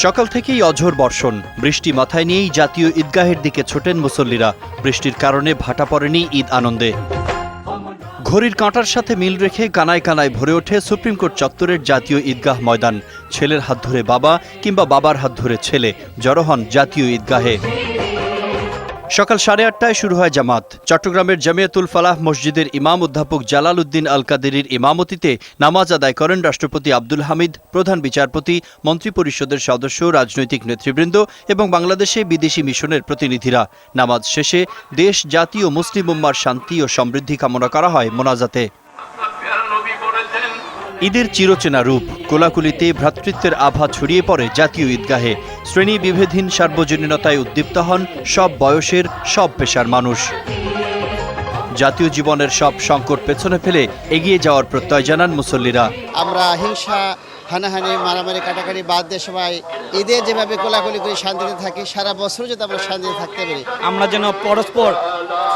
সকাল থেকেই অঝোর বর্ষণ, বৃষ্টি মাথায় নিয়েই জাতীয় ঈদগাহের দিকে ছোটেন মুসল্লিরা। বৃষ্টির কারণে ভাটা পড়েনি ঈদ আনন্দে। ঘড়ির কাঁটার সাথে মিল রেখে কানায় কানায় ভরে ওঠে সুপ্রিম কোর্ট চত্বরের জাতীয় ঈদগাহ ময়দান। ছেলের হাত ধরে বাবা কিংবা বাবার হাত ধরে ছেলে জড়ো হন জাতীয় ঈদগাহে। সকাল 8:30টায় শুরু হয় জামাত। চট্টগ্রামের জামিয়াতুল ফালাহ মসজিদের ইমাম অধ্যাপক জালাল উদ্দিন আল কাদেরীর ইমামতিতে নামাজ আদায় করেন রাষ্ট্রপতি আব্দুল হামিদ, প্রধান বিচারপতি, মন্ত্রিপরিষদের সদস্য, রাজনৈতিক নেতৃবৃন্দ এবং বাংলাদেশে বিদেশি মিশনের প্রতিনিধিরা। নামাজ শেষে দেশ, জাতি ও মুসলিম উম্মার শান্তি ও সমৃদ্ধি কামনা করা হয় মোনাজাতে। ঈদের চিরচেনা রূপ, কোলাকুলিতে ভ্রাতৃত্বের আভা ছড়িয়ে পড়ে জাতীয় ঈদগাহে। শ্রেণী বিভেদহীন সার্বজনীনতায় উদ্দীপ্ত হন সব বয়সের, সব পেশার মানুষ। জাতীয় জীবনের সব সংকট পেছনে ফেলে এগিয়ে যাওয়ার প্রত্যয় জানান মুসল্লিরা। আমরা হিংসা, হানাহানি, মারামারি, কাটাকাটি বাদ দিয়ে সবাই ঈদে যেভাবে কোলাকুলি করে শান্তিতে থাকি, সারা বছর যাতে আমরা শান্তিতে থাকতে পারি, আমরা যেন পরস্পর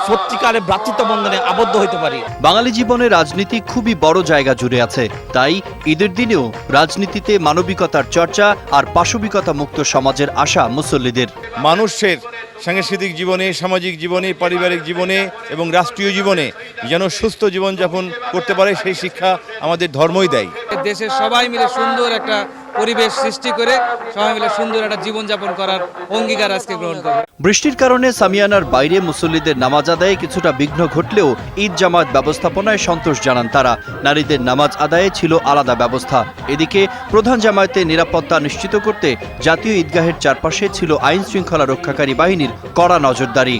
সত্যিকারে ভ্রাতৃত্ব বন্ধনে আবদ্ধ হতে পারি। বাঙালি জীবনে রাজনীতি খুবই বড় জায়গা জুড়ে আছে, তাই ঈদের দিনেও রাজনীতিতে মানবিকতার চর্চা আর পাশবিকতা মুক্ত সমাজের আশা মুসল্লিদের। মানুষের সাংস্কৃতিক জীবনে, সামাজিক জীবনে, পারিবারিক জীবনে এবং রাষ্ট্রীয় জীবনে যেন সুস্থ জীবনযাপন করতে পারে, সেই শিক্ষা আমাদের ধর্মই দেয়। দেশের সবাই মিলে সুন্দর একটা পরিবেশ সৃষ্টি করে সবাই মিলে সুন্দর একটা জীবনযাপন করার অঙ্গীকার আজকে গ্রহণ করব। বৃষ্টির কারণে সামিয়ানার বাইরে মুসল্লিদের নামাজ আদায়ে কিছুটা বিঘ্ন ঘটলেও ঈদ জামাত ব্যবস্থাপনায় সন্তোষ জানান তারা। নারীদের নামাজ আদায়ে ছিল আলাদা ব্যবস্থা। এদিকে প্রধান জামায়াতে নিরাপত্তা নিশ্চিত করতে জাতীয় ঈদগাহের চারপাশে ছিল আইন শৃঙ্খলা রক্ষাকারী বাহিনীর কড়া নজরদারি।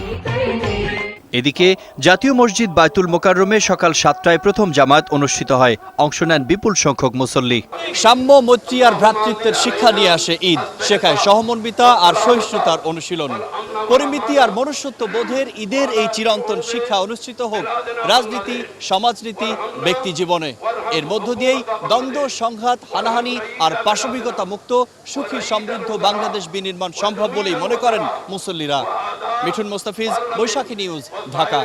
এদিকে জাতীয় মসজিদ বায়তুল মোকাররমে সকাল 7টায় প্রথম জামায়াত অনুষ্ঠিত হয়। অংশ নেন বিপুল সংখ্যক মুসল্লি। সাম্য, মৈত্রী আর ভ্রাতৃত্বের শিক্ষা নিয়ে আসে ঈদ। শেখায় সহমর্মিতা আর সহিষ্ণুতার অনুশীলন। পরিমিতি আর মনুষ্যত্ব বোধের ঈদের এই চিরন্তন শিক্ষা অনুষ্ঠিত হোক রাজনীতি, সমাজনীতি, ব্যক্তি জীবনে। এর মধ্য দিয়েই দ্বন্দ্ব, সংঘাত, হানাহানি আর পাশবিকতা মুক্ত সুখী সমৃদ্ধ বাংলাদেশ বিনির্মাণ সম্ভব বলেই মনে করেন মুসল্লিরা। মিঠুন মোস্তাফিজ, বৈশাখী নিউজ, ঢাকা।